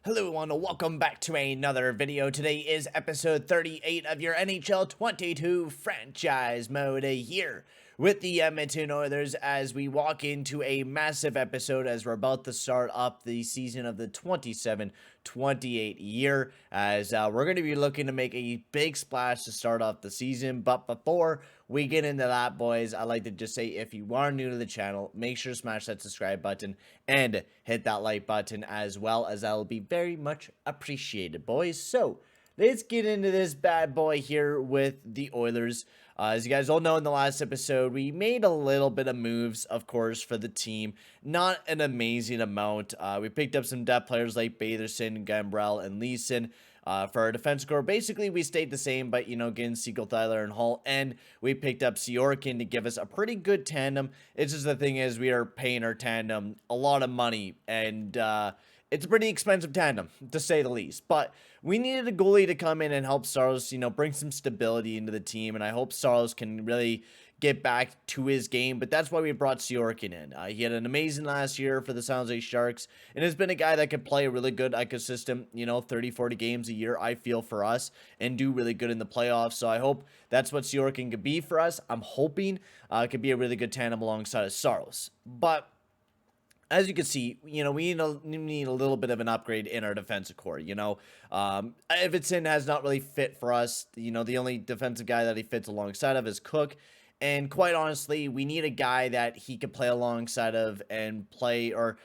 Hello everyone, welcome back to another video. Today is episode 38 of your NHL 22 franchise mode here with the Edmonton Oilers as we walk into a massive episode as we're about to start up the season of the 27-28 year as we're going to be looking to make a big splash to start off the season. But before we get into that, boys, I'd like to just say if you are new to the channel, make sure to smash that subscribe button and hit that like button as well, as that will be very much appreciated, boys. So let's get into this bad boy here with the Oilers. As you guys all know, in the last episode, we made a little bit of moves, of course, for the team. Not an amazing amount. We picked up some depth players like Batherson, Gambrell, and Leeson. For our defense core, basically we stayed the same, but getting Siegel, Tyler, and Hall, and we picked up Sorokin to give us a pretty good tandem. It's just the thing is we are paying our tandem a lot of money, and it's a pretty expensive tandem, to say the least. But we needed a goalie to come in and help Saros, bring some stability into the team, and I hope Saros can really get back to his game, but that's why we brought Sorokin in. He had an amazing last year for the San Jose Sharks, and has been a guy that could play a really good ecosystem, 30-40 games a year, I feel, for us, and do really good in the playoffs. So I hope that's what Sorokin could be for us. I'm hoping it could be a really good tandem alongside of Saros. But as you can see, we need a little bit of an upgrade in our defensive core. Everton has not really fit for us. The only defensive guy that he fits alongside of is Cook. And quite honestly, we need a guy that he could play alongside of and play, or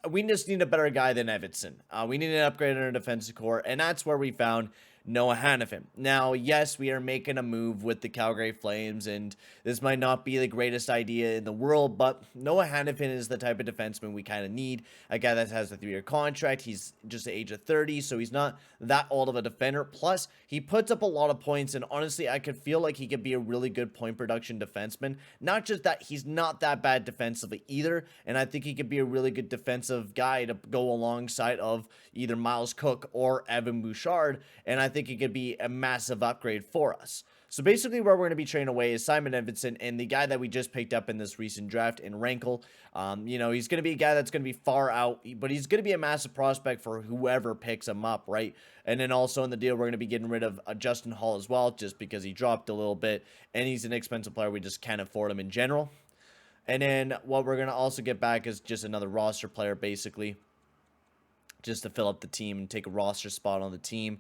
we just need a better guy than Everton. We need an upgrade in our defensive core, and that's where we found Noah Hanifin. Now, yes, we are making a move with the Calgary Flames, and this might not be the greatest idea in the world, but Noah Hanifin is the type of defenseman we kind of need. A guy that has a 3-year contract. He's just the age of 30, so he's not that old of a defender. Plus, he puts up a lot of points, and honestly, I could feel like he could be a really good point production defenseman. Not just that, he's not that bad defensively either, and I think he could be a really good defensive guy to go alongside of either Miles Cook or Evan Bouchard, and I think it could be a massive upgrade for us. So basically where we're going to be trading away is Simon Edvinsson and the guy that we just picked up in this recent draft in Rankel. He's going to be a guy that's going to be far out, but he's going to be a massive prospect for whoever picks him up, right? And then also in the deal, we're going to be getting rid of Justin Hall as well, just because he dropped a little bit, and he's an expensive player. We just can't afford him in general. And then what we're going to also get back is just another roster player, basically, just to fill up the team and take a roster spot on the team.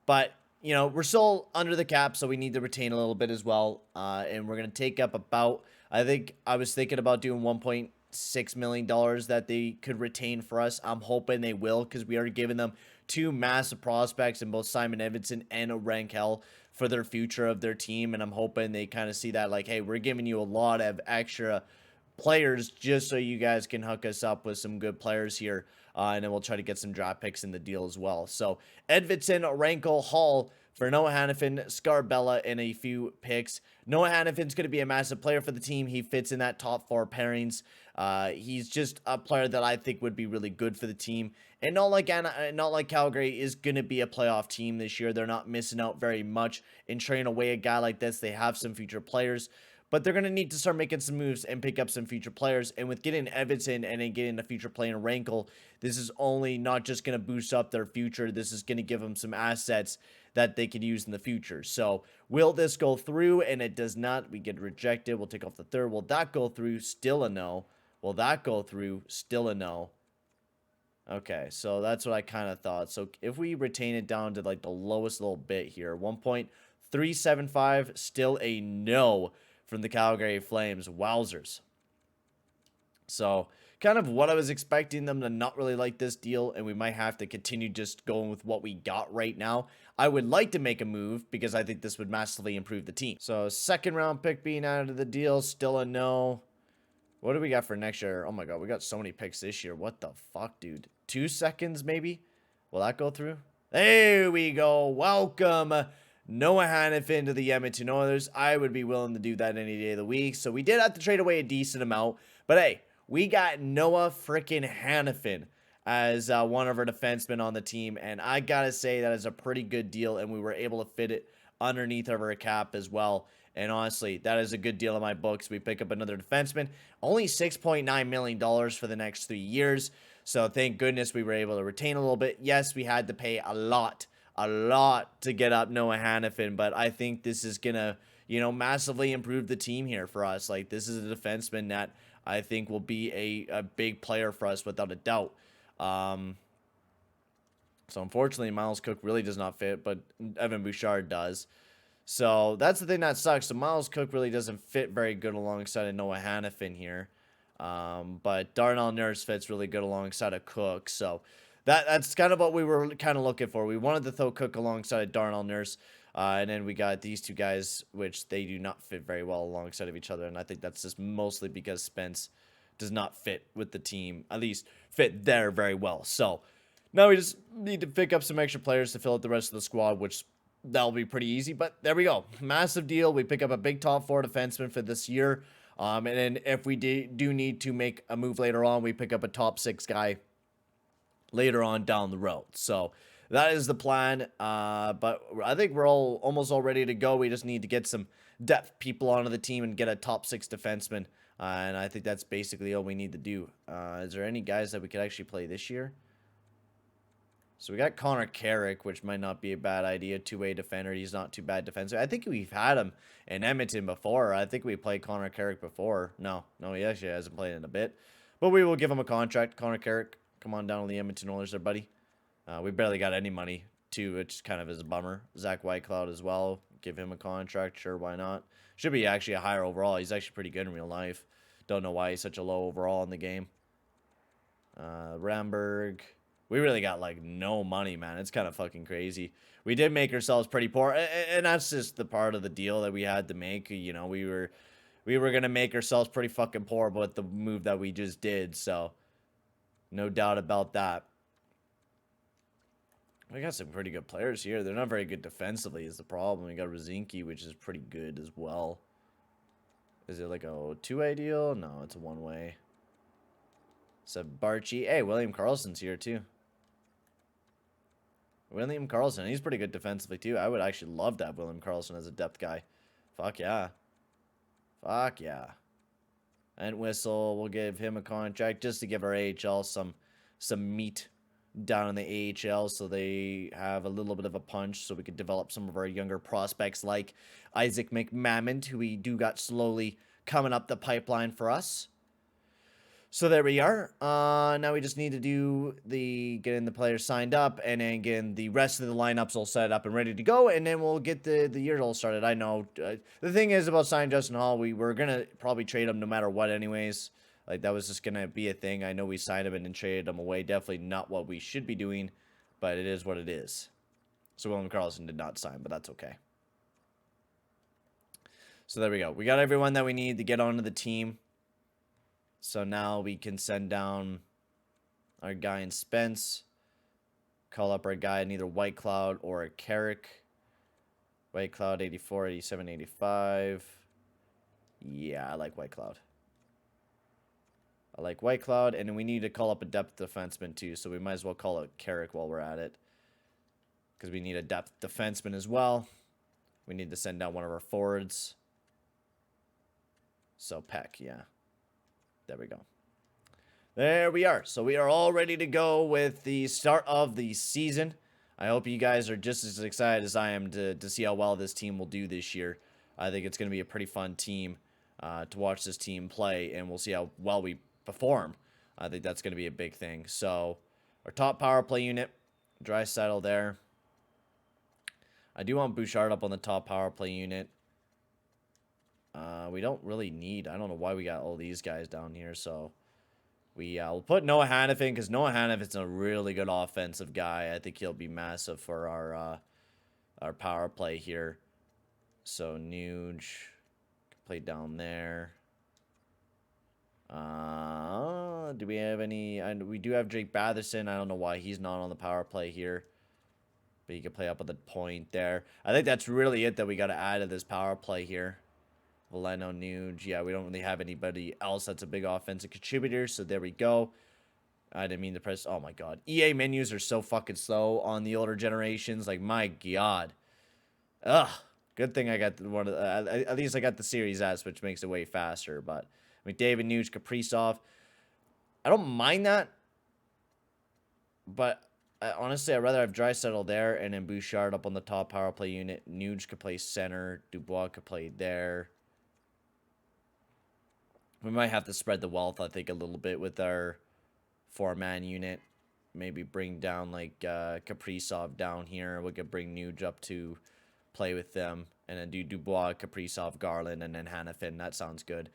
But, we're still under the cap, so we need to retain a little bit as well. And we're going to take up about, I was thinking about doing $1.6 million that they could retain for us. I'm hoping they will, because we are giving them two massive prospects in both Simon Edvinsson and Rankel for their future of their team. And I'm hoping they kind of see that like, hey, we're giving you a lot of extra players just so you guys can hook us up with some good players here. And then we'll try to get some draft picks in the deal as well. So Edvinsson, Rankel, Hall for Noah Hanifin, Scarbella, and a few picks. Noah Hanifin's going to be a massive player for the team. He fits in that top 4 pairings. He's just a player that I think would be really good for the team. And not like Calgary is going to be a playoff team this year. They're not missing out very much in trading away a guy like this. They have some future players. But they're going to need to start making some moves and pick up some future players. And with getting Edvinsson and then getting a future player in Rankel, this is only not just going to boost up their future. This is going to give them some assets that they could use in the future. So will this go through? And it does not. We get rejected. We'll take off the third. Will that go through? Still a no. Will that go through? Still a no. Okay, so that's what I kind of thought. So if we retain it down to like the lowest little bit here, 1.375, still a no from the Calgary Flames. Wowzers. So kind of what I was expecting them to not really like this deal, and we might have to continue just going with what we got right now. I would like to make a move because I think this would massively improve the team. So second round pick being added to the deal, still a no. What do we got for next year? Oh my god, we got so many picks this year. What the fuck, dude? 2 seconds maybe? Will that go through? There we go. Welcome Noah Hanifin to the Edmonton Oilers. I would be willing to do that any day of the week. So we did have to trade away a decent amount. But hey, we got Noah freaking Hanifin as one of our defensemen on the team. And I got to say that is a pretty good deal. And we were able to fit it underneath of our cap as well. And honestly, that is a good deal in my books. We pick up another defenseman. Only $6.9 million for the next 3 years. So thank goodness we were able to retain a little bit. Yes, we had to pay a lot to get up Noah Hannafin, but I think this is going to, massively improve the team here for us. Like, this is a defenseman that I think will be a big player for us without a doubt. So unfortunately, Miles Cook really does not fit, but Evan Bouchard does. So that's the thing that sucks. So Miles Cook really doesn't fit very good alongside of Noah Hannafin here. But Darnell Nurse fits really good alongside of Cook. So that's kind of what we were kind of looking for. We wanted to throw Cook alongside of Darnell Nurse. And then we got these two guys, which they do not fit very well alongside of each other. And I think that's just mostly because Spence does not fit with the team, at least fit there very well. So now we just need to pick up some extra players to fill out the rest of the squad, which that'll be pretty easy. But there we go. Massive deal. We pick up a big top 4 defenseman for this year. And then if we do need to make a move later on, we pick up a top 6 guy later on down the road. So that is the plan. But I think we're almost all ready to go. We just need to get some depth people onto the team and get a top 6 defenseman. And I think that's basically all we need to do. Is there any guys that we could actually play this year? So we got Connor Carrick, which might not be a bad idea. Two-way defender. He's not too bad defensive. I think we've had him in Edmonton before. I think we played Connor Carrick before. No, he actually hasn't played in a bit. But we will give him a contract. Connor Carrick, come on down to the Edmonton Oilers there, buddy. We barely got any money, too, which kind of is a bummer. Zach Whitecloud as well. Give him a contract. Sure, why not? Should be actually a higher overall. He's actually pretty good in real life. Don't know why he's such a low overall in the game. Ramberg. We really got, like, no money, man. It's kind of fucking crazy. We did make ourselves pretty poor, and that's just the part of the deal that we had to make. You know, we were going to make ourselves pretty fucking poor with the move that we just did, so no doubt about that. We got some pretty good players here. They're not very good defensively is the problem. We got Rosinski, which is pretty good as well. Is it like a two-way deal? No, it's a one-way. Sabarchi. Hey, William Karlsson's here, too. William Karlsson, he's pretty good defensively, too. I would actually love to have William Karlsson as a depth guy. Fuck yeah. Fuck yeah. And Whistle, we'll give him a contract just to give our AHL some meat down in the AHL so they have a little bit of a punch so we could develop some of our younger prospects like Isaac McMammon, who we do got slowly coming up the pipeline for us. So there we are. Now we just need to do getting the players signed up and then getting the rest of the lineups all set up and ready to go, and then we'll get the year all started. I know the thing is about signing Justin Hall, we were gonna probably trade him no matter what, anyways. Like, that was just gonna be a thing. I know we signed him and then traded him away. Definitely not what we should be doing, but it is what it is. So William Karlsson did not sign, but that's okay. So there we go. We got everyone that we need to get onto the team. So now we can send down our guy in Spence. Call up our guy in either Whitecloud or a Carrick. Whitecloud 84, 87, 85. Yeah, I like Whitecloud. I like Whitecloud. And then we need to call up a depth defenseman too. So we might as well call it Carrick while we're at it. Because we need a depth defenseman as well. We need to send down one of our forwards. So Peck, yeah. There we go. There we are. So we are all ready to go with the start of the season. I hope you guys are just as excited as I am to see how well this team will do this year. I think it's going to be a pretty fun team to watch this team play, and we'll see how well we perform. I think that's going to be a big thing. So our top power play unit, Draisaitl there. I do want Bouchard up on the top power play unit. We don't really need... I don't know why we got all these guys down here, so... We'll put Noah Hannafin, because Noah Hannafin's a really good offensive guy. I think he'll be massive for our power play here. So, Nuge... play down there. Do we have any... we do have Jake Batherson. I don't know why he's not on the power play here. But he can play up at the point there. I think that's really it that we got to add to this power play here. Valeno, Nuge. Yeah, we don't really have anybody else that's a big offensive contributor. So there we go. I didn't mean to press. Oh my god. EA menus are so fucking slow on the older generations. Like, my god. Ugh. Good thing I got one of the, at least I got the Series S, which makes it way faster. But McDavid, Nuge, Kaprizov. I don't mind that. But honestly, I'd rather have Draisaitl there and then Bouchard up on the top power play unit. Nuge could play center. Dubois could play there. We might have to spread the wealth, I think, a little bit with our four-man unit. Maybe bring down, like, Kaprizov down here. We could bring Nuge up to play with them. And then do Dubois, Kaprizov, Garland, and then Hannafin. That sounds good.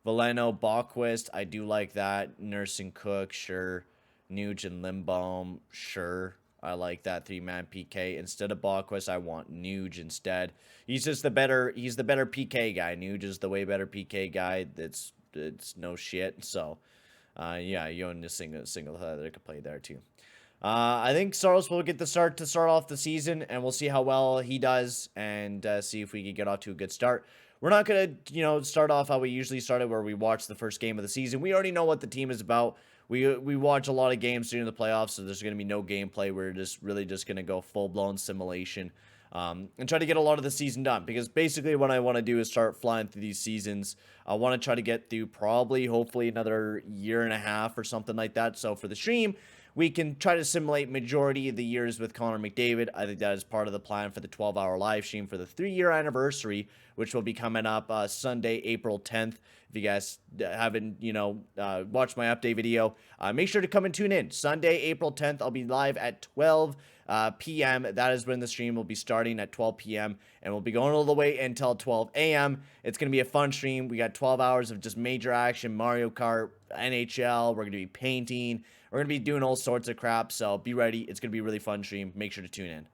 Veleno, Bachquist, I do like that. Nurse and Cook, sure. Nuge and Limbaum, sure. I like that three-man PK. Instead of Bachquist, I want Nuge instead. He's just the better PK guy. Nuge is the way better PK guy. It's no shit. So, yeah, you own a single that could play there too. I think Saros will get the start to start off the season, and we'll see how well he does, and see if we can get off to a good start. We're not going to, start off how we usually started, where we watch the first game of the season. We already know what the team is about. We watch a lot of games during the playoffs, so there's going to be no gameplay. We're just really just going to go full-blown simulation, and try to get a lot of the season done. Because basically what I want to do is start flying through these seasons. I want to try to get through probably, hopefully, another year and a half or something like that. So for the stream, we can try to simulate majority of the years with Connor McDavid. I think that is part of the plan for the 12-hour live stream for the 3-year anniversary, which will be coming up Sunday, April 10th. If you guys haven't, watched my update video, make sure to come and tune in. Sunday, April 10th, I'll be live at 12 p.m. That is when the stream will be starting at 12 p.m. and we'll be going all the way until 12 a.m. It's going to be a fun stream. We got 12 hours of just major action, Mario Kart, NHL. We're going to be painting. We're going to be doing all sorts of crap, so be ready. It's going to be a really fun stream. Make sure to tune in.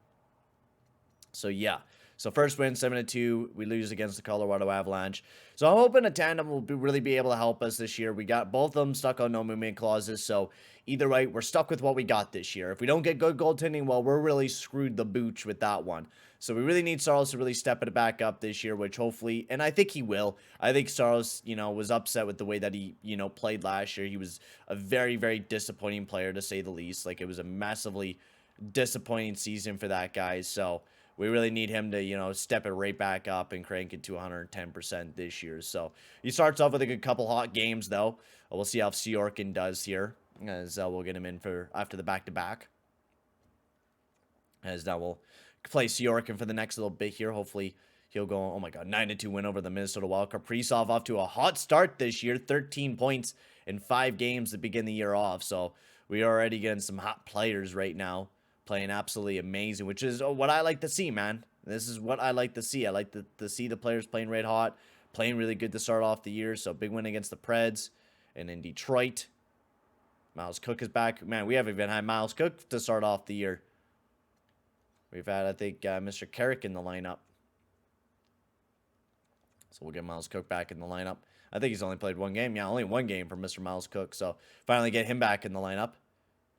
So, yeah. So, first win, 7-2. We lose against the Colorado Avalanche. So, I'm hoping a tandem will really be able to help us this year. We got both of them stuck on no movement clauses, so either way, we're stuck with what we got this year. If we don't get good goaltending, well, we're really screwed the booch with that one. So we really need Saros to really step it back up this year, which hopefully, and I think he will. I think Saros, was upset with the way that he, played last year. He was a very, very disappointing player, to say the least. Like, it was a massively disappointing season for that guy. So we really need him to, step it right back up and crank it to 110% this year. So he starts off with a good couple hot games, though. We'll see how Syorkin does here, as we'll get him in for after the back-to-back. As now we'll play Syorkin for the next little bit here. Hopefully he'll go, oh my god, 9-2 win over the Minnesota Wild. Kaprizov off to a hot start this year. 13 points in 5 games to begin the year off. So we are already getting some hot players right now, playing absolutely amazing, which is what I like to see, man. This is what I like to see. I like to see the players playing red hot, playing really good to start off the year. So big win against the Preds. And in Detroit, Miles Cook is back. Man, we haven't even had Miles Cook to start off the year. We've had, I think, Mr. Carrick in the lineup. So we'll get Miles Cook back in the lineup. I think he's only played one game. Yeah, only one game for Mr. Miles Cook. So finally get him back in the lineup.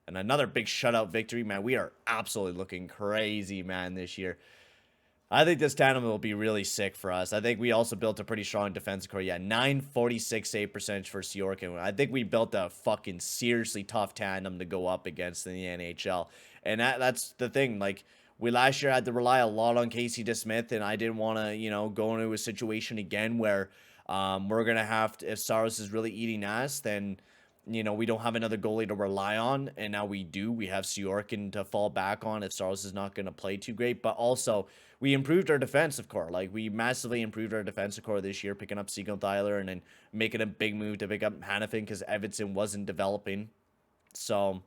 And another big shutout victory. Man, we are absolutely looking crazy, man, this year. I think this tandem will be really sick for us. I think we also built a pretty strong defensive core. Yeah, 946 save percentage for Syorkin. I think we built a fucking seriously tough tandem to go up against in the NHL. And that's the thing. Like, we last year had to rely a lot on Casey DeSmith, and I didn't want to, go into a situation again where we're going to have to, if Saros is really eating ass, then, we don't have another goalie to rely on, and now we do. We have Syorkin to fall back on if Saros is not going to play too great, but also we improved our defensive core. Like, we massively improved our defensive core this year, picking up Seagull Tyler and then making a big move to pick up Hannafin because Evanson wasn't developing. So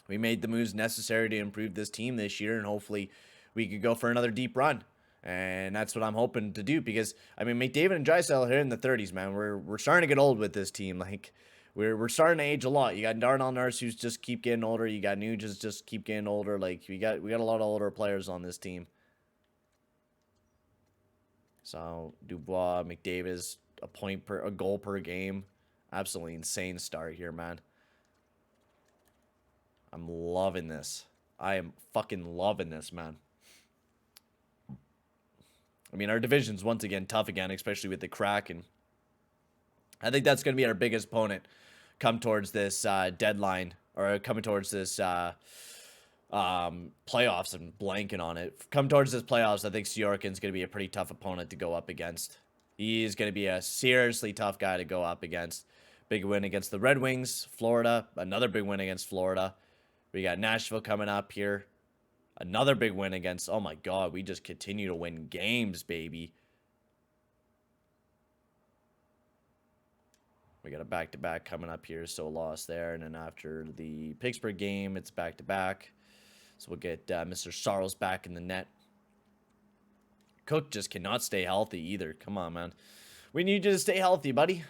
we made the moves necessary to improve this team this year, and hopefully we could go for another deep run. And that's what I'm hoping to do because, McDavid and Draisaitl are in the 30s, man. We're starting to get old with this team. Like, we're starting to age a lot. You got Darnell Nurse who's just keep getting older. You got Nugent just keep getting older. Like, we got a lot of older players on this team. So Dubois, McDavid's a goal per game. Absolutely insane start here, man. I'm loving this. I am fucking loving this, man. Our division's once again tough again, especially with the Kraken. I think that's going to be our biggest opponent come towards this deadline, or coming towards this playoffs. And blanking on it. Come towards this playoffs, I think Syorkin's going to be a pretty tough opponent to go up against. He is going to be a seriously tough guy to go up against. Big win against the Red Wings, Florida. Another big win against Florida. We got Nashville coming up here. Another big win against, oh my God, we just continue to win games, baby. We got a back-to-back coming up here, so a loss there. And then after the Pittsburgh game, it's back-to-back. So we'll get Mr. Saros back in the net. Cook just cannot stay healthy either. Come on, man. We need you to stay healthy, buddy.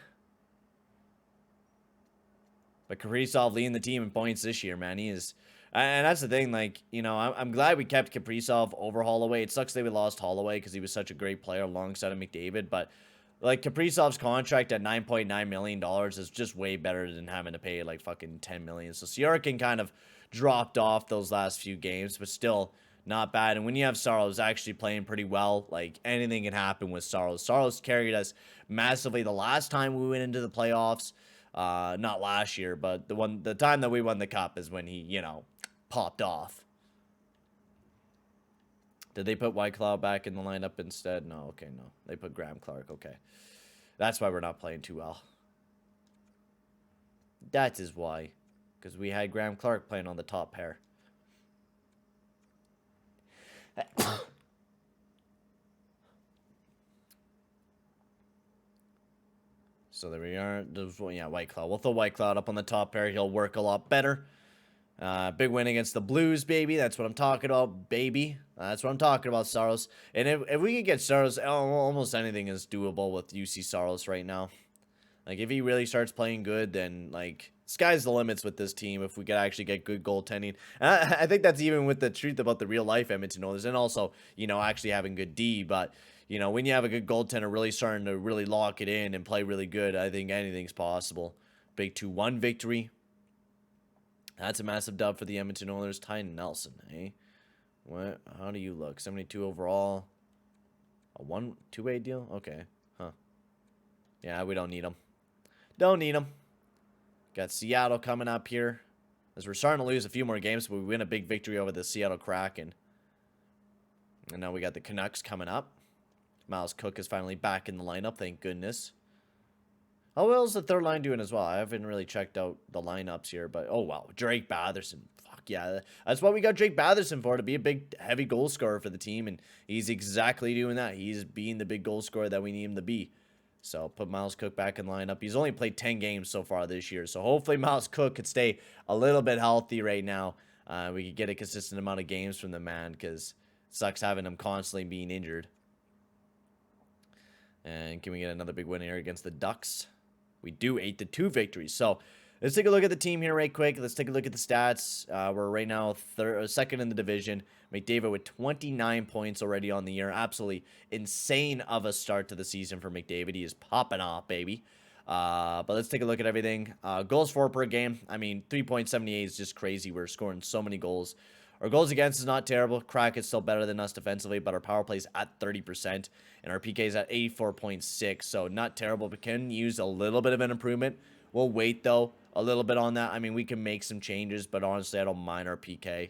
But Kaprizov leading the team in points this year, man. He is... And that's the thing, like, you know, I'm glad we kept Kaprizov over Holloway. It sucks that we lost Holloway because he was such a great player alongside of McDavid. But, like, Kaprizov's contract at $9.9 million is just way better than having to pay, like, fucking $10 million. So Sorokin kind of dropped off those last few games, but still not bad. And when you have Saros actually playing pretty well, like, anything can happen with Saros. Saros carried us massively the last time we went into the playoffs. Not last year, but the time that we won the cup is when he, you know, popped off. Did they put Whitecloud back in the lineup instead? No, okay, no. They put Graham Clark, okay. That's why we're not playing too well. That is why. Because we had Graham Clark playing on the top pair. So there we are. Yeah, Whitecloud. We'll throw Whitecloud up on the top pair. He'll work a lot better. Big win against the Blues, baby. That's what I'm talking about, baby. That's what I'm talking about, Saros. And if we could get Saros, almost anything is doable with UC Saros right now. Like, if he really starts playing good, then, like, sky's the limits with this team if we could actually get good goaltending. And I think that's even with the truth about the real-life Edmonton Oilers and also, you know, actually having good D. But, you know, when you have a good goaltender really starting to really lock it in and play really good, I think anything's possible. Big 2-1 victory. That's a massive dub for the Edmonton Oilers. Ty Nelson, eh? What? How do you look? 72 overall. A two-way deal? Okay. Huh. Yeah, we don't need him. Don't need him. Got Seattle coming up here. As we're starting to lose a few more games, but we win a big victory over the Seattle Kraken. And now we got the Canucks coming up. Miles Cook is finally back in the lineup, thank goodness. How well is the third line doing as well? I haven't really checked out the lineups here, but oh wow, Drake Batherson. Fuck yeah, that's what we got Drake Batherson for, to be a big, heavy goal scorer for the team, and he's exactly doing that. He's being the big goal scorer that we need him to be. So put Miles Cook back in lineup. He's only played 10 games so far this year, so hopefully Miles Cook could stay a little bit healthy right now. We could get a consistent amount of games from the man, because it sucks having him constantly being injured. And can we get another big win here against the Ducks? We do 8-2 victories. So let's take a look at the team here right quick. Let's take a look at the stats. We're right now second in the division. McDavid with 29 points already on the year. Absolutely insane of a start to the season for McDavid. He is popping off, baby. But let's take a look at everything. Goals for per game. I mean, 3.78 is just crazy. We're scoring so many goals. Our goals against is not terrible. Crack is still better than us defensively, but our power play is at 30%, and our PK is at 84.6, so not terrible, but can use a little bit of an improvement. We'll wait, though, a little bit on that. I mean, we can make some changes, but honestly, I don't mind our PK.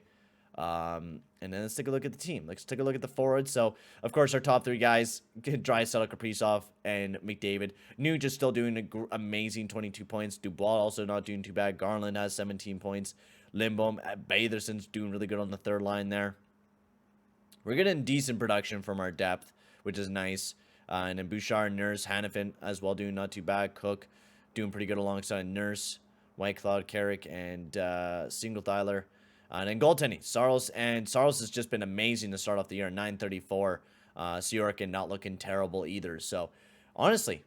And then let's take a look at the team. Let's take a look at the forwards. So, of course, our top three guys, Draisaitl, Kaprizov, and McDavid. Nuge is still doing an amazing 22 points. Dubois also not doing too bad. Garland has 17 points. Lindbom, Batherson's doing really good on the third line there. We're getting decent production from our depth, which is nice. And then Bouchard, Nurse, Hannafin as well doing not too bad. Cook doing pretty good alongside Nurse, Whitecloud, Carrick, and Singlethaler. And then goaltending, Saros has just been amazing to start off the year. 934. Sorokin not looking terrible either. So, honestly,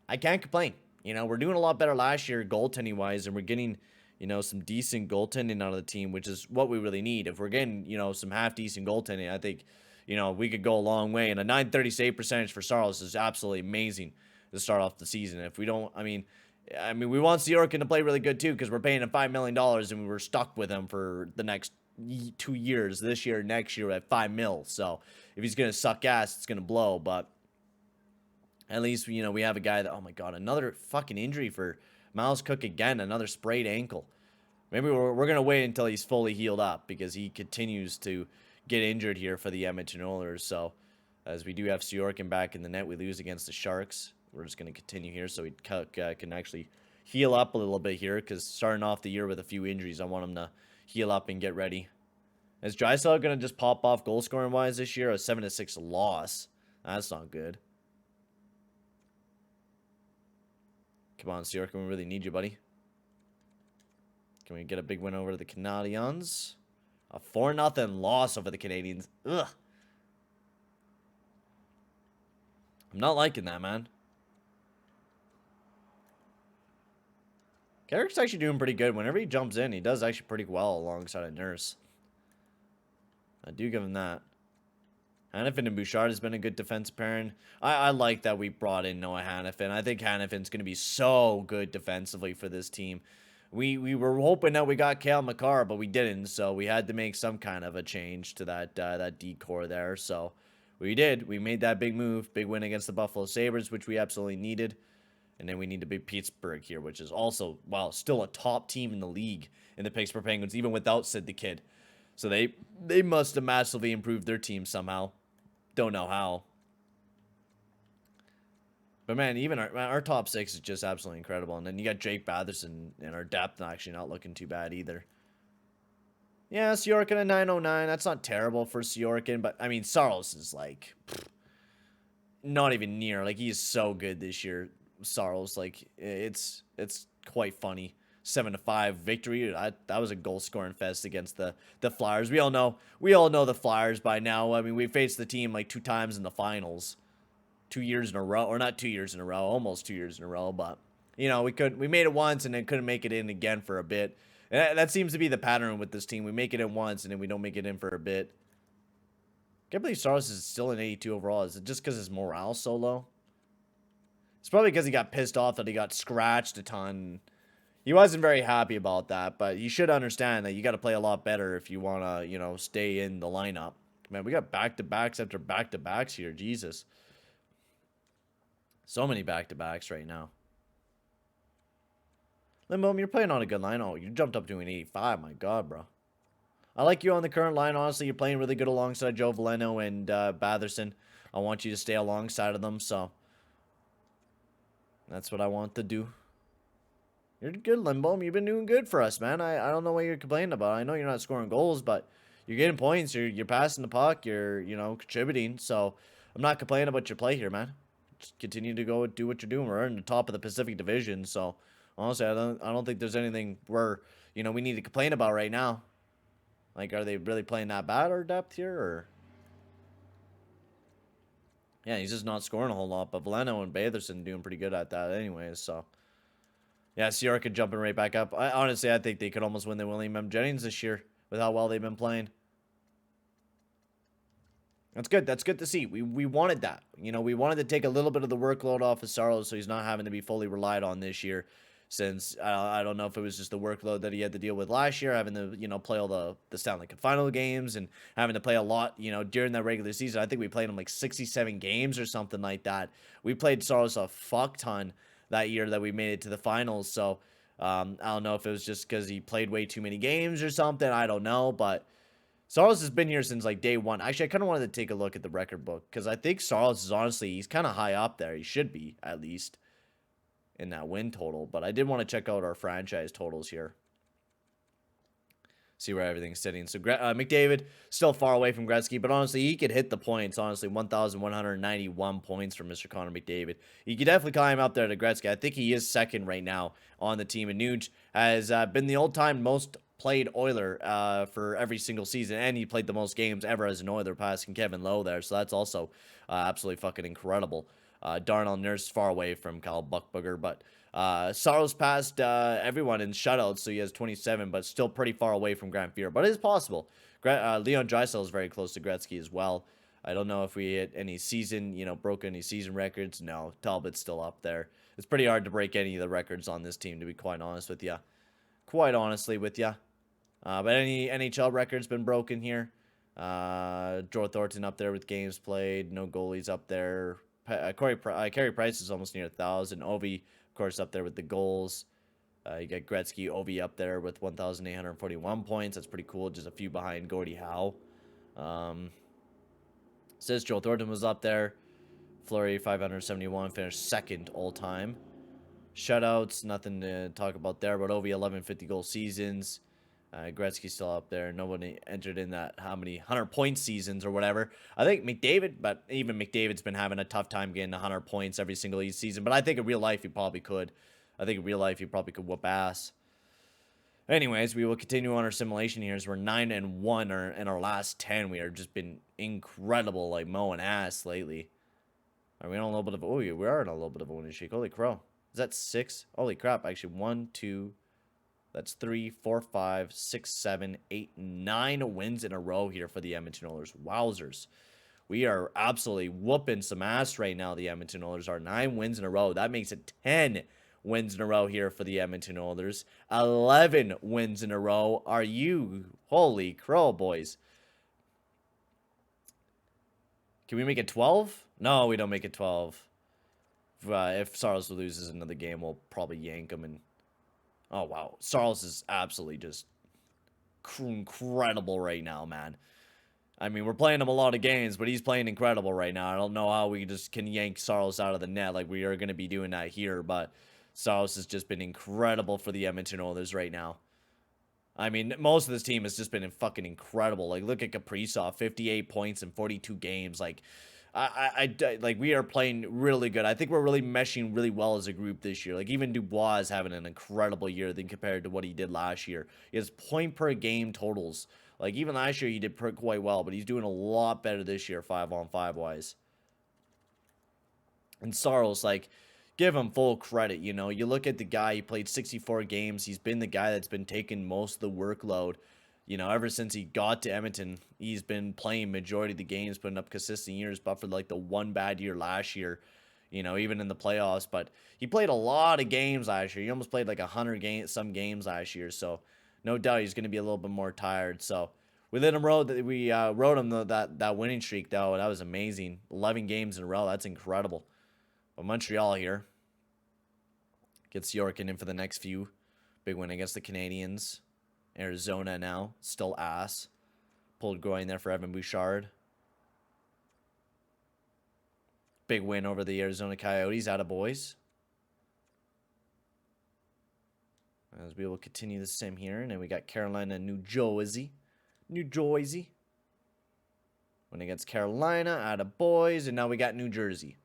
I can't complain. You know, we're doing a lot better last year goaltending-wise, and we're getting, you know, some decent goaltending out of the team, which is what we really need. If we're getting, you know, some half-decent goaltending, I think, you know, we could go a long way. And a 930 save percentage for Saros is absolutely amazing to start off the season. If we don't, I mean, we want Sorokin to play really good too, because we're paying him $5 million and we were stuck with him for the next 2 years. This year, next year at $5 million. So if he's gonna suck ass, it's gonna blow. But at least, you know, we have a guy that, oh my god, another fucking injury for Miles Cook again, another sprayed ankle. Maybe we're gonna wait until he's fully healed up, because he continues to get injured here for the Edmonton Oilers. So as we do have Sorokin back in the net, we lose against the Sharks. We're just going to continue here so he can actually heal up a little bit here, because starting off the year with a few injuries, I want him to, heal up and get ready. Is Drysdale going to just pop off goal scoring wise this year? A 7-6 loss. That's not good. Come on, Sierra. We really need you, buddy. Can we get a big win over the Canadiens? A 4-0 loss over the Canadiens. Ugh. I'm not liking that, man. Carrick's actually doing pretty good. Whenever he jumps in, he does actually pretty well alongside a Nurse. I do give him that. Hannafin and Bouchard has been a good defensive pairing. I like that we brought in Noah Hannafin. I think Hannafin's going to be so good defensively for this team. We were hoping that we got Cale Makar, but we didn't, so we had to make some kind of a change to that D-core there. So we did. We made that big move, big win against the Buffalo Sabres, which we absolutely needed. And then we need to beat Pittsburgh here, which is also, well, still a top team in the league in the Pittsburgh Penguins, even without Sid the Kid. So they must have massively improved their team somehow. Don't know how. But, man, even our top six is just absolutely incredible. And then you got Jake Batherson, and our depth actually not looking too bad either. Yeah, Sorokin at 909. That's not terrible for Sorokin. But, I mean, Saros is, like, not even near. Like, he is so good this year. Saros, like, it's quite funny. 7-5 victory. That was a goal scoring fest against the Flyers. We all know the Flyers by now. I mean, we faced the team like 2 times in the finals, 2 years in a row, or not 2 years in a row, almost 2 years in a row. But you know, we made it once and then couldn't make it in again for a bit. And that seems to be the pattern with this team. We make it in once and then we don't make it in for a bit. Can't believe Saros is still an 82 overall. Is it just because his morale's so low? It's probably because he got pissed off that he got scratched a ton. He wasn't very happy about that, but you should understand that you got to play a lot better if you want to, you know, stay in the lineup. Man, we got back-to-backs after back-to-backs here. Jesus. So many back-to-backs right now. Limbo, you're playing on a good line. Oh, you jumped up to an 85. My God, bro. I like you on the current line. Honestly, you're playing really good alongside Joe Veleno and Batherson. I want you to stay alongside of them, so that's what I want to do. You're good, Limbo. You've been doing good for us, man. I don't know what you're complaining about. I know you're not scoring goals, but you're getting points. You're passing the puck. You're, you know, contributing. So I'm not complaining about your play here, man. Just continue to go do what you're doing. We're in the top of the Pacific Division, so honestly, I don't think there's anything we need to complain about right now. Like, are they really playing that bad, our depth here, or? Yeah, he's just not scoring a whole lot, but Veleno and Batherson doing pretty good at that anyways, so. Yeah, Sierra could jumping right back up. Honestly, I think they could almost win the William M. Jennings this year with how well they've been playing. That's good. That's good to see. We wanted that. You know, we wanted to take a little bit of the workload off of Saros so he's not having to be fully relied on this year. Since I don't know if it was just the workload that he had to deal with last year, having to, you know, play all the Stanley Cup final games and having to play a lot, you know, during that regular season. I think we played him like 67 games or something like that. We played Saros a fuck ton that year that we made it to the finals. So I don't know if it was just because he played way too many games or something. I don't know, but Saros has been here since like day one. Actually, I kind of wanted to take a look at the record book because I think Saros is honestly, he's kind of high up there. He should be, at least, in that win total. But I did want to check out our franchise totals here. See where everything's sitting. So McDavid still far away from Gretzky, but honestly, he could hit the points. Honestly, 1,191 points from Mr. Connor McDavid. He could definitely climb up there to Gretzky. I think he is second right now on the team. And Nuge has been the all-time most played Oiler for every single season, and he played the most games ever as an Oiler, passing Kevin Lowe there. So that's also absolutely fucking incredible. Darnell Nurse far away from Kyle Buckbugger, but Saros passed everyone in shutouts, so he has 27, but still pretty far away from Grant Fuhr. But it is possible. Leon Draisaitl is very close to Gretzky as well. I don't know if we hit any season, broke any season records. No, Talbot's still up there. It's pretty hard to break any of the records on this team, to be quite honest with you. Quite honestly with you. But any NHL records been broken here. Joe Thornton up there with games played. No goalies up there. Carey Price is almost near 1,000. Ovi, of course, up there with the goals. You got Gretzky, Ovi up there with 1,841 points. That's pretty cool. Just a few behind Gordie Howe. Says Joe Thornton was up there. Fleury, 571, finished second all-time. Shutouts, nothing to talk about there. But Ovi, 11 50-goal seasons. Gretzky's still up there. Nobody entered in that how many 100-point seasons or whatever. I think McDavid, but even McDavid's been having a tough time getting 100 points every single season. But I think in real life he probably could. I think in real life he probably could whoop ass. Anyways, we will continue on our simulation here as we're 9-1 in our last 10. We have just been incredible, like mowing ass lately. Are we on a little bit of? Oh, yeah, we are in a little bit of a winning streak. Holy crow! Is that 6? Holy crap! Actually, 1, 2. That's 3, 4, 5, 6, 7, 8, 9 wins in a row here for the Edmonton Oilers. Wowzers. We are absolutely whooping some ass right now, the Edmonton Oilers are. 9 wins in a row. That makes it 10 wins in a row here for the Edmonton Oilers. 11 wins in a row. Are you? Holy crow, boys. Can we make it 12? No, we don't make it 12. If Saros loses another game, we'll probably yank him and... Oh, wow. Saros is absolutely just incredible right now, man. I mean, we're playing him a lot of games, but he's playing incredible right now. I don't know how we just can yank Saros out of the net like we are going to be doing that here, but Saros has just been incredible for the Edmonton Oilers right now. I mean, most of this team has just been fucking incredible. Like, look at Kaprizov, 58 points in 42 games. Like, like we are playing really good. I think we're really meshing really well as a group this year. Like even Dubois is having an incredible year than compared to what he did last year. He has point per game totals. Like even last year he did quite well, but he's doing a lot better this year 5-on-5 wise. And Saros, like, give him full credit. You know, you look at the guy. He played 64 games. He's been the guy that's been taking most of the workload. You know, ever since he got to Edmonton, he's been playing majority of the games, putting up consistent years, but for like the one bad year last year, you know, even in the playoffs. But he played a lot of games last year. He almost played like 100 games last year. So no doubt he's going to be a little bit more tired. So we let him rode that winning streak though. That was amazing. 11 games in a row. That's incredible. But Montreal here gets Yorkin in for the next few. Big win against the Canadiens. Arizona now, still ass. Pulled groin there for Evan Bouchard. Big win over the Arizona Coyotes, atta boys. As we will continue the sim here, and then we got Carolina, New Jersey. New Jersey. Win against Carolina, atta boys, and now we got New Jersey.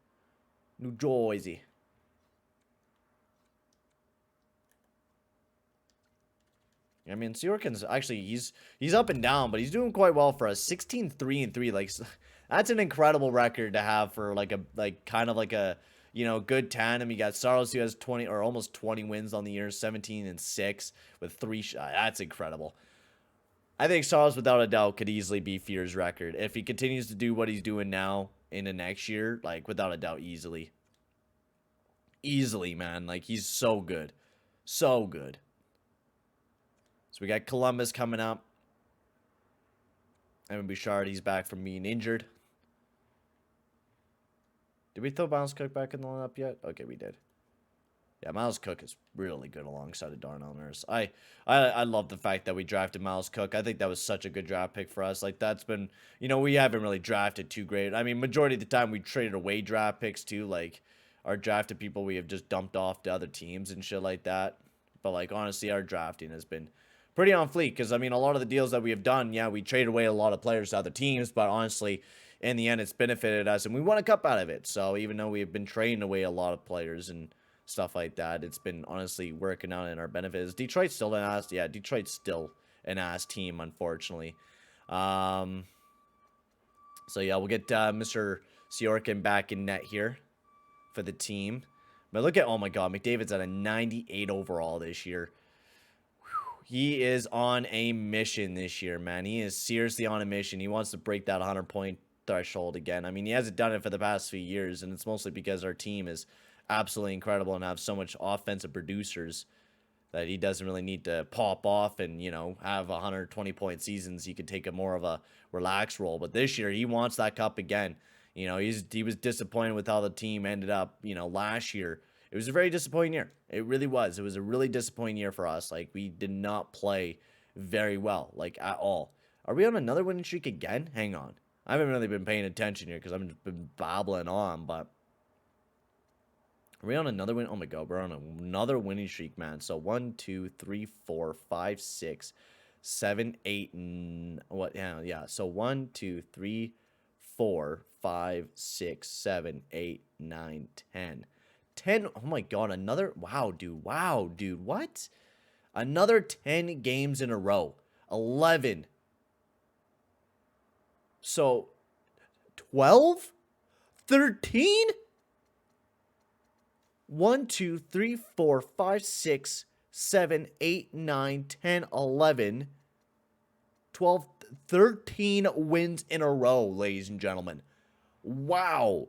New Jersey. I mean, Sorokin's actually, he's up and down, but he's doing quite well for us. 16-3-3, like, that's an incredible record to have for, like, kind of like a, you know, good tandem. You got Saros, who has 20, or almost 20 wins on the year, 17-6 with 3 shots. That's incredible. I think Saros, without a doubt, could easily be Fear's record. If he continues to do what he's doing now into next year, like, without a doubt, easily. Easily, man. Like, he's so good. So good. So we got Columbus coming up. Evan Bouchard, he's back from being injured. Did we throw Miles Cook back in the lineup yet? Okay, we did. Yeah, Miles Cook is really good alongside of Darnell Nurse. I love the fact that we drafted Miles Cook. I think that was such a good draft pick for us. Like, that's been, you know, we haven't really drafted too great. I mean, majority of the time we traded away draft picks too. Like, our drafted people we have just dumped off to other teams and shit like that. But, like, honestly, our drafting has been pretty on fleek, because I mean, a lot of the deals that we have done, yeah, we traded away a lot of players to other teams, but honestly, in the end, it's benefited us, and we won a cup out of it. So even though we have been trading away a lot of players and stuff like that, it's been honestly working out in our benefit. Is Detroit still an ass? Yeah, Detroit's still an ass team, unfortunately. So yeah, we'll get Mr. Sorokin back in net here for the team. But look at, oh my God, McDavid's at a 98 overall this year. He is on a mission this year, man. He is seriously on a mission. He wants to break that 100-point threshold again. I mean, he hasn't done it for the past few years, and it's mostly because our team is absolutely incredible and have so much offensive producers that he doesn't really need to pop off and, you know, have 120-point seasons. He could take a more of a relaxed role. But this year, he wants that cup again. You know, he was disappointed with how the team ended up, you know, last year. It was a very disappointing year. It really was. It was a really disappointing year for us. Like, we did not play very well, like, at all. Are we on another winning streak again? Hang on. I haven't really been paying attention here because I've just been babbling on, but are we on another win? Oh my God, we're on another winning streak, man. So 1, 2, 3, 4, 5, 6, 7, 8, what? Yeah. So 1, 2, 3, 4, 5, 6, 7, 8, 9, 10. 10. Oh my God. Another. Wow, dude. Wow, dude. What? Another 10 games in a row. 11. So 12? 13? 1, 2, 3, 4, 5, 6, 7, 8, 9, 10, 11, 12, 13 wins in a row, ladies and gentlemen. Wow.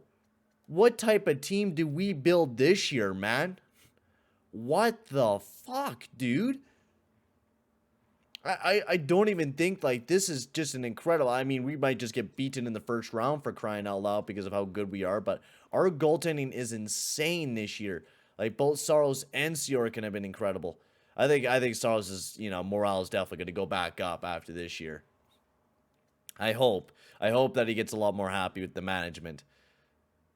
What type of team do we build this year, man? What the fuck, dude? I don't even think, like, this is just an incredible... I mean, we might just get beaten in the first round for crying out loud because of how good we are, but our goaltending is insane this year. Like, both Saros and Sorokin have been incredible. I think Saros is, morale is definitely going to go back up after this year. I hope that he gets a lot more happy with the management.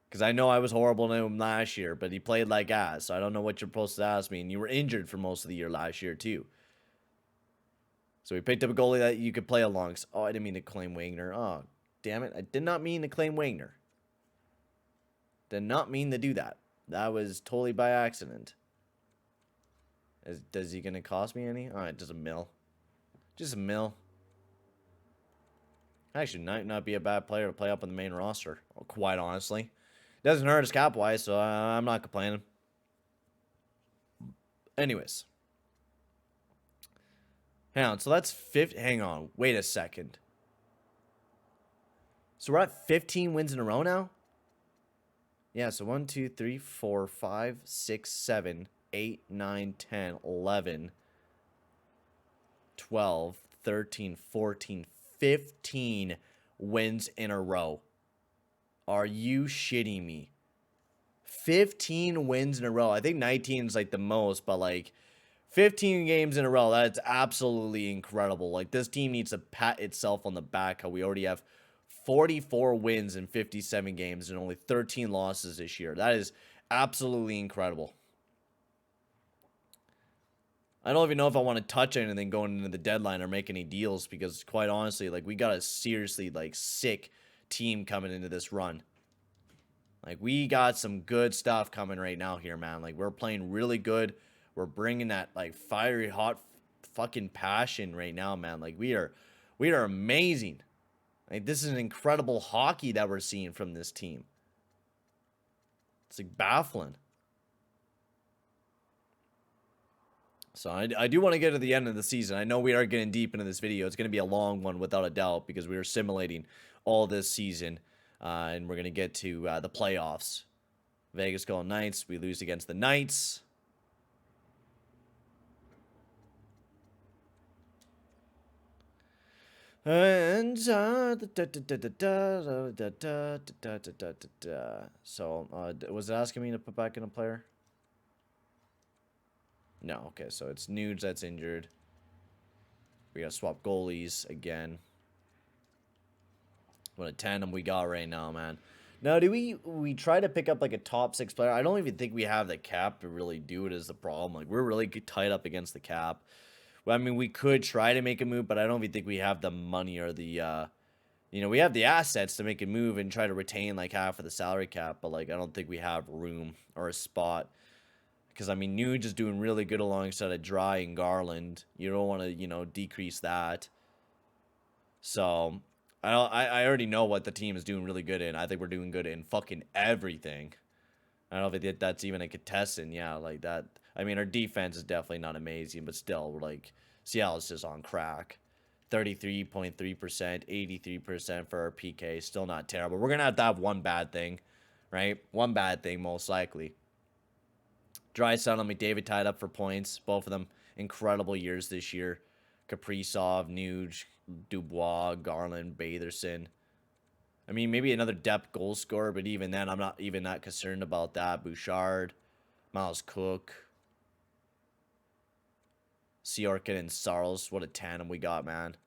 Because I know I was horrible to him last year, but he played like ass, so I don't know what you're supposed to ask me. And you were injured for most of the year last year, too. So we picked up a goalie that you could play along. Oh, I didn't mean to claim Wagner. Oh, damn it. I did not mean to claim Wagner. Did not mean to do that. That was totally by accident. Is he going to cost me any? All right, just a mil. Just a mil. Actually, might not be a bad player to play up on the main roster, quite honestly. Doesn't hurt us cap-wise, so I'm not complaining. Anyways. Hang on, so that's 50. Hang on, wait a second. So we're at 15 wins in a row now? Yeah, so 1, 2, 3, 4, 5, 6, 7, 8, 9, 10, 11, 12, 13, 14, 15 wins in a row. Are you shitting me? 15 wins in a row. I think 19 is like the most, but like 15 games in a row, that's absolutely incredible. Like, this team needs to pat itself on the back how we already have 44 wins in 57 games and only 13 losses this year. That is absolutely incredible. I don't even know if I want to touch anything going into the deadline or make any deals because, quite honestly, like, we got a seriously, like, sick team coming into this run. Like, we got some good stuff coming right now here, man. Like, we're playing really good. We're bringing that, like, fiery, hot fucking passion right now, man. Like, we are amazing. Like, this is an incredible hockey that we're seeing from this team. It's, like, baffling. So, I do want to get to the end of the season. I know we are getting deep into this video. It's going to be a long one, without a doubt, because we are simulating all this season. And we're going to get to the playoffs. Vegas Golden Knights. We lose against the Knights. And so was it asking me to put back in a player? No, okay, so it's Nudes that's injured. We gotta swap goalies again. What a tandem we got right now, man. Now, do we try to pick up like a top 6 player? I don't even think we have the cap to really do it, is the problem. Like, we're really tied up against the cap. Well, I mean, we could try to make a move, but I don't even think we have the money or the, we have the assets to make a move and try to retain, like, half of the salary cap, but, like, I don't think we have room or a spot. Because, I mean, Nuge is doing really good alongside of Dry and Garland. You don't want to, decrease that. So, I already know what the team is doing really good in. I think we're doing good in fucking everything. I don't know if that's even a contestant. Yeah, like that. I mean, our defense is definitely not amazing, but still, we're like, Seattle's just on crack. 33.3%, 83% for our PK. Still not terrible. We're going to have one bad thing, right? One bad thing, most likely. Draisaitl and McDavid tied up for points. Both of them incredible years this year. Kaprizov, Nuge, Dubois, Garland, Batherson. I mean, maybe another depth goal scorer, but even then, I'm not even that concerned about that. Bouchard, Miles Cook, Sorokin, and Saros. What a tandem we got, man.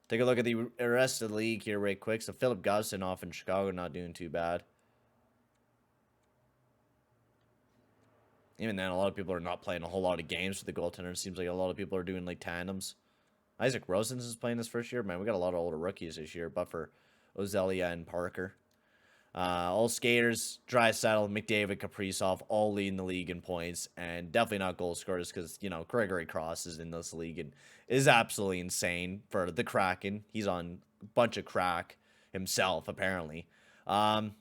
Take a look at the rest of the league here right quick. So Philip Gustin off in Chicago, not doing too bad. Even then, a lot of people are not playing a whole lot of games for the goaltender. It seems like a lot of people are doing like tandems. Isaac Rosens is playing his first year. Man, we got a lot of older rookies this year, but for Ozelia and Parker. All skaters, Draisaitl, McDavid, Kaprizov, all leading the league in points, and definitely not goal scorers because, you know, Gregory Cross is in this league and is absolutely insane for the Kraken. He's on a bunch of crack himself, apparently. So,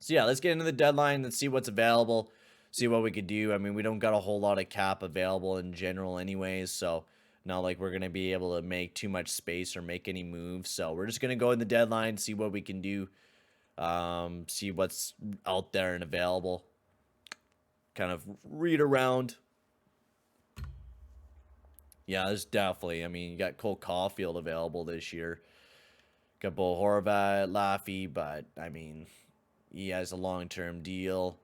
yeah, let's get into the deadline. Let's see what's available, see what we could do. I mean, we don't got a whole lot of cap available in general anyways, so not like we're going to be able to make too much space or make any moves. So we're just going to go in the deadline, see what we can do. See what's out there and available. Kind of read around. Yeah, there's definitely. I mean, you got Cole Caulfield available this year. Got Bo Horvat, Laffy, but I mean, he has a long-term deal.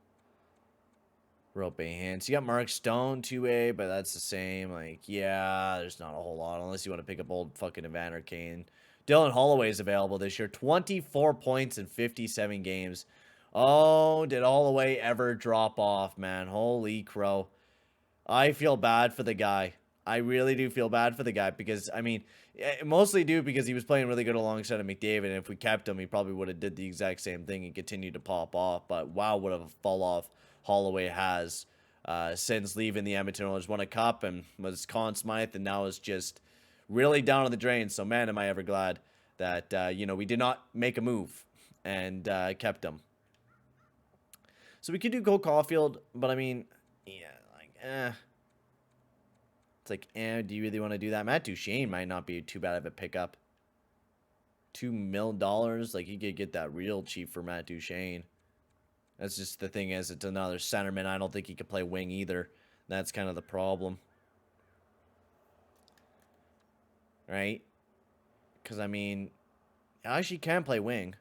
Rope hands. You got Mark Stone 2A, but that's the same. Like, yeah, there's not a whole lot unless you want to pick up old fucking Evander Kane. Dylan Holloway is available this year. 24 points in 57 games. Oh, did Holloway ever drop off, man? Holy crow. I feel bad for the guy. I really do feel bad for the guy because, I mean, mostly do because he was playing really good alongside of McDavid, and if we kept him, he probably would have did the exact same thing and continued to pop off. But wow, what a fall off Holloway has since leaving the Edmonton Oilers. Won a cup and was Conn Smythe, and now is just really down on the drain. So, man, am I ever glad that, you know, we did not make a move and kept him. So we could do Cole Caulfield, but I mean, yeah, like, It's like, do you really want to do that? Matt Duchene might not be too bad of a pickup. $2 million, like, you could get that real cheap for Matt Duchene. That's just the thing is, it's another centerman. I don't think he could play wing either. That's kind of the problem. Right? Because, I mean, I actually can play wing.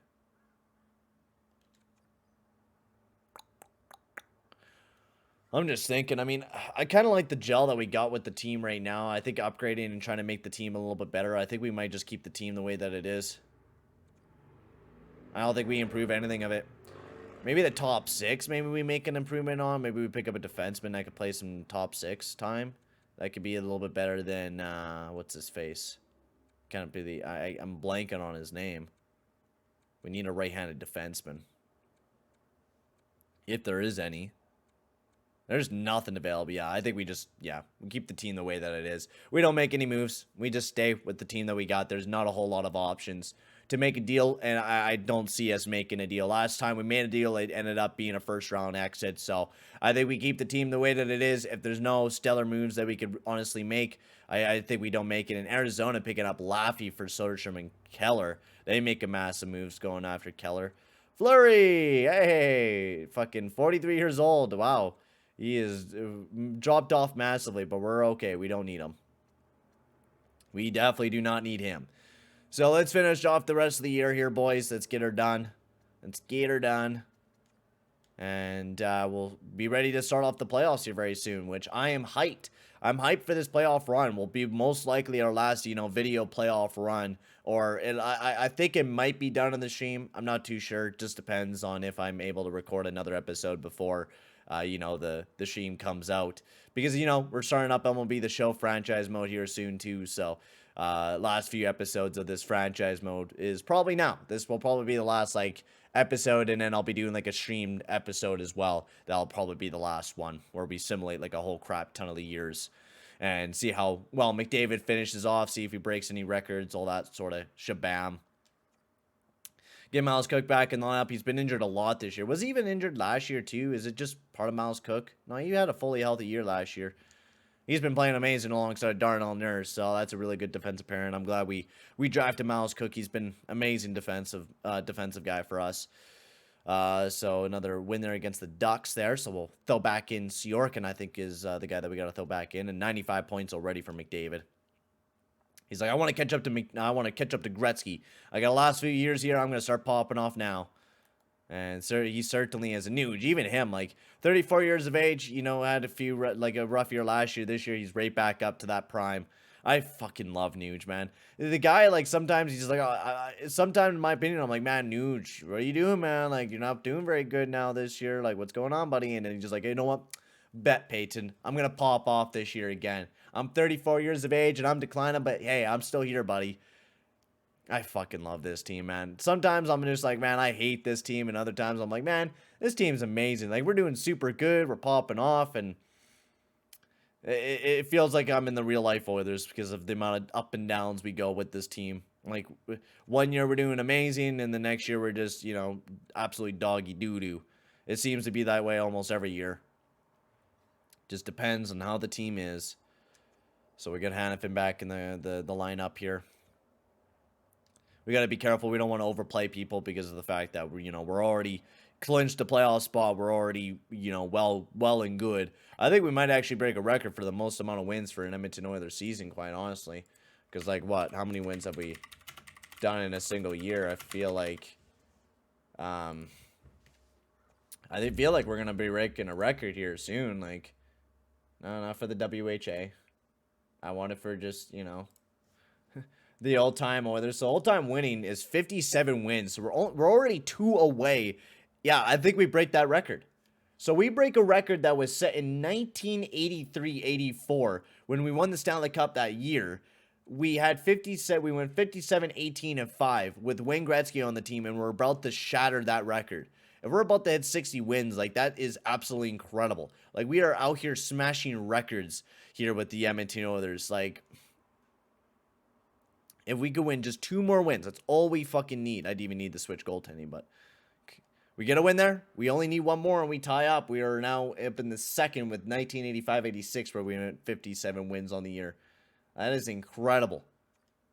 I'm just thinking, I mean, I kind of like the gel that we got with the team right now. I think upgrading and trying to make the team a little bit better. I think we might just keep the team the way that it is. I don't think we improve anything of it. Maybe the top 6, maybe we make an improvement on. Maybe we pick up a defenseman that could play some top 6 time. That could be a little bit better than, what's his face? Can't be the, I'm blanking on his name. We need a right-handed defenseman. If there is any. There's nothing available. Yeah, I think we just, we keep the team the way that it is. We don't make any moves. We just stay with the team that we got. There's not a whole lot of options to make a deal, and I don't see us making a deal. Last time we made a deal, it ended up being a first-round exit, so I think we keep the team the way that it is. If there's no stellar moves that we could honestly make, I think we don't make it. In Arizona, picking up Laffy for Soderstrom and Keller, they make a massive moves going after Keller. Fleury, hey, fucking 43 years old, wow. He is dropped off massively, but we're okay. We don't need him. We definitely do not need him. So let's finish off the rest of the year here, boys. Let's get her done. Let's get her done. And we'll be ready to start off the playoffs here very soon, which I am hyped. I'm hyped for this playoff run. Will be most likely our last, video playoff run. Or I think it might be done on the stream. I'm not too sure. It just depends on if I'm able to record another episode before the stream comes out. Because, we're starting up MLB The Show franchise mode here soon, too. So, last few episodes of this franchise mode is probably now. This will probably be the last, episode, and then I'll be doing, a streamed episode as well. That'll probably be the last one, where we simulate, a whole crap ton of the years. And see how well McDavid finishes off, see if he breaks any records, all that sort of shabam. Get Miles Cook back in the lineup. He's been injured a lot this year. Was he even injured last year, too? Is it just part of Miles Cook? No, he had a fully healthy year last year. He's been playing amazing alongside Darnell Nurse, so that's a really good defensive pair, and I'm glad we drafted Miles Cook. He's been amazing defensive guy for us. So another win there against the Ducks there. So we'll throw back in Syorkin, I think, is the guy that we got to throw back in, and 95 points already for McDavid. He's like, I want to catch up to Gretzky. I got the last few years here. I'm going to start popping off now. And he certainly is a Nuge. Even him, 34 years of age, had a rough year last year. This year, he's right back up to that prime. I fucking love Nuge, man. The guy, sometimes he's sometimes in my opinion, I'm like, man, Nuge, what are you doing, man? You're not doing very good now this year. What's going on, buddy? And then he's just like, hey, you know what? Bet, Peyton. I'm going to pop off this year again. I'm 34 years of age and I'm declining, but hey, I'm still here, buddy. I fucking love this team, man. Sometimes I'm just like, man, I hate this team. And other times I'm like, man, this team's amazing. Like, we're doing super good. We're popping off. And it feels like I'm in the real life Oilers because of the amount of up and downs we go with this team. Like, one year we're doing amazing. And the next year we're just, you know, absolutely doggy doo-doo. It seems to be that way almost every year. Just depends on how the team is. So we got Hannafin back in the lineup here. We got to be careful. We don't want to overplay people because of the fact that we're already clinched a playoff spot. We're already, well and good. I think we might actually break a record for the most amount of wins for an Edmonton Oilers season, quite honestly. Because, like, how many wins have we done in a single year? I feel like, I feel like we're going to be breaking a record here soon. Like, no, not for the WHA. I want it for just, the all-time Oilers. So all-time winning is 57 wins. So we're already 2 away. Yeah, I think we break that record. So we break a record that was set in 1983-84 when we won the Stanley Cup that year. We had 57. We went 57, 18, and 5 with Wayne Gretzky on the team, and we're about to shatter that record. If we're about to hit 60 wins, like, that is absolutely incredible. Like, we are out here smashing records here with the Edmonton Oilers. Like, if we could win just 2 more wins, that's all we fucking need. I'd even need to switch goaltending, but we get a win there. We only need 1 more and we tie up. We are now up in the second with 1985-86 where we went 57 wins on the year. That is incredible.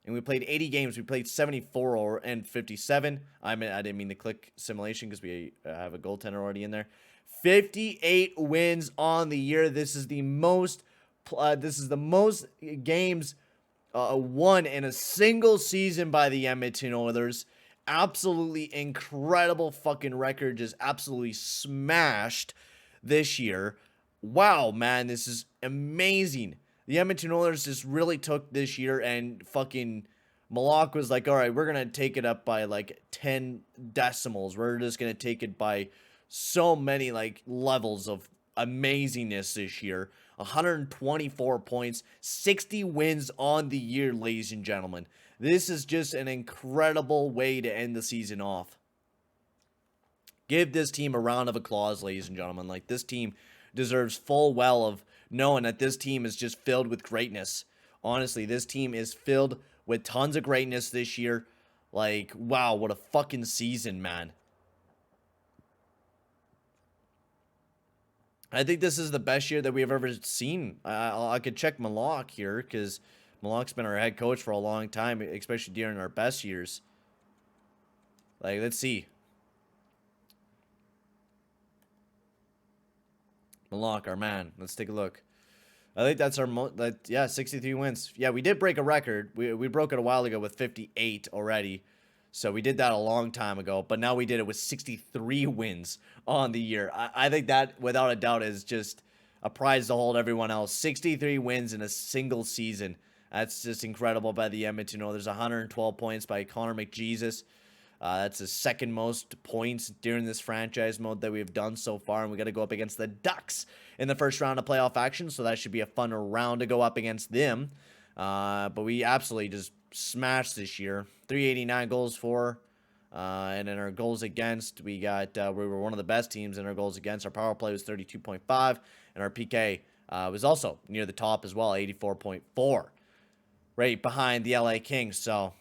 And we played 80 games. We played 74 and 57. I didn't mean to click simulation because we have a goaltender already in there. 58 wins on the year. This is the most games won in a single season by the Edmonton Oilers. Absolutely incredible fucking record. Just absolutely smashed this year. Wow, man, this is amazing. The Edmonton Oilers just really took this year, and fucking Malak was like, all right, we're going to take it up by like 10 decimals. We're just going to take it by so many like levels of amazingness this year. 124 points, 60 wins on the year, ladies and gentlemen. This is just an incredible way to end the season off. Give this team a round of applause, ladies and gentlemen. Like, this team deserves full well of knowing that this team is just filled with greatness. Honestly, this team is filled with tons of greatness this year. Like, wow, what a fucking season, man. I think this is the best year that we've ever seen. I could check Malak here because Malak's been our head coach for a long time, especially during our best years. Like, let's see. Malak, our man. Let's take a look. I think that's our 63 wins. Yeah, we did break a record. We broke it a while ago with 58 already. So we did that a long time ago, but now we did it with 63 wins on the year. I think that, without a doubt, is just a prize to hold everyone else. 63 wins in a single season. That's just incredible by the Edmonton Oilers. 112 points by Connor McJesus. That's the second most points during this franchise mode that we've done so far. And we got to go up against the Ducks in the first round of playoff action. So that should be a fun round to go up against them. But we absolutely just smashed this year. 389 goals for. And in our goals against, we were one of the best teams in our goals against. Our power play was 32.5. And our PK was also near the top as well, 84.4. Right behind the LA Kings. So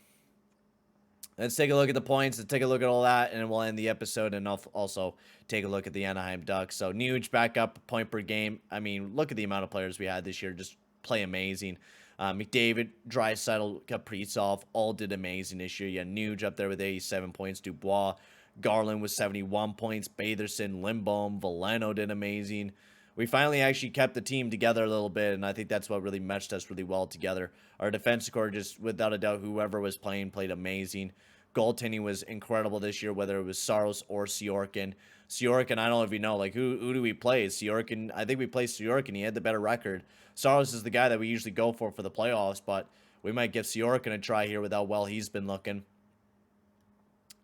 let's take a look at the points. Let's take a look at all that, and we'll end the episode, and also take a look at the Anaheim Ducks. So Nuge back up, a point per game. I mean, look at the amount of players we had this year. Just play amazing. McDavid, Draisaitl, Kaprizov all did amazing this year. You had Nuge up there with 87 points. Dubois, Garland with 71 points. Batherson, Lindbom, Veleno did amazing. We finally actually kept the team together a little bit, and I think that's what really meshed us really well together. Our defense core, just without a doubt, whoever was playing played amazing. Goaltending was incredible this year, whether it was Saros or Sorokin. Sorokin, I don't know if you know, like, who do we play? Sorokin, I think we played Sorokin. He had the better record. Saros is the guy that we usually go for the playoffs, but we might give Sorokin a try here with how well he's been looking.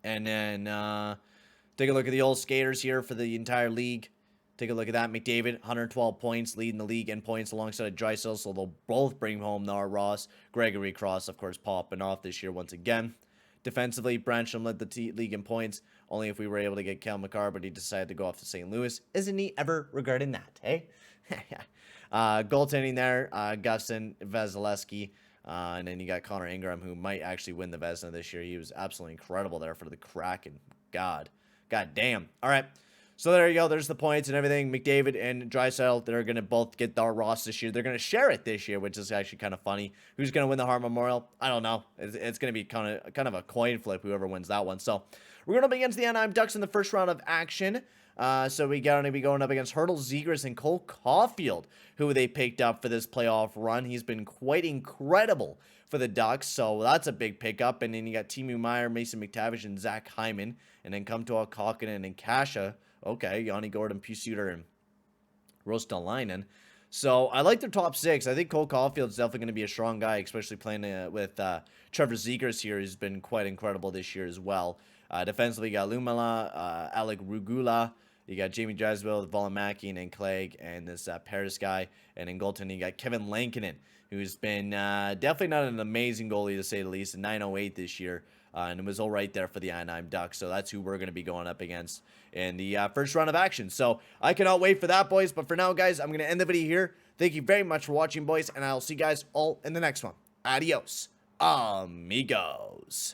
And then take a look at the old skaters here for the entire league. Take a look at that. McDavid, 112 points, leading the league in points alongside Draisaitl, so they'll both bring home Nara Ross. Gregory Cross, of course, popping off this year once again. Defensively, Brancham led the league in points, only if we were able to get Cal McCarr, but he decided to go off to St. Louis. Isn't he ever regarding that, hey? Goaltending there, Gustin, Vasilevsky, and then you got Connor Ingram, who might actually win the Vezina this year. He was absolutely incredible there for the Kraken. God damn. All right. So there you go. There's the points and everything. McDavid and Draisaitl, they're going to both get Nara Ross this year. They're going to share it this year, which is actually kind of funny. Who's going to win the Hart Memorial? I don't know. It's going to be kind of a coin flip, whoever wins that one. So we're going to be against the Anaheim Ducks in the first round of action. So we got to be going up against Hertel Zegras and Cole Caulfield, who they picked up for this playoff run. He's been quite incredible for the Ducks, so that's a big pickup. And then you got Timu Meyer, Mason McTavish, and Zach Hyman, and then come to Kalkinen and Kasha. Okay, Yanni Gordon, Pusuter, and Rostalainen. So I like their top six. I think Cole Caulfield's definitely going to be a strong guy, especially playing with Trevor Zegras here. He's been quite incredible this year as well. Defensively, you got Lumala, Alec Rugula. You got Jamie Drysdale, Valimaki, and Clegg, and this Paris guy. And in goaltending, you got Kevin Lankinen, who's been definitely not an amazing goalie, to say the least, a 908 this year. And it was all right there for the Anaheim Ducks. So that's who we're going to be going up against in the first round of action. So I cannot wait for that, boys. But for now, guys, I'm going to end the video here. Thank you very much for watching, boys. And I'll see you guys all in the next one. Adios, amigos.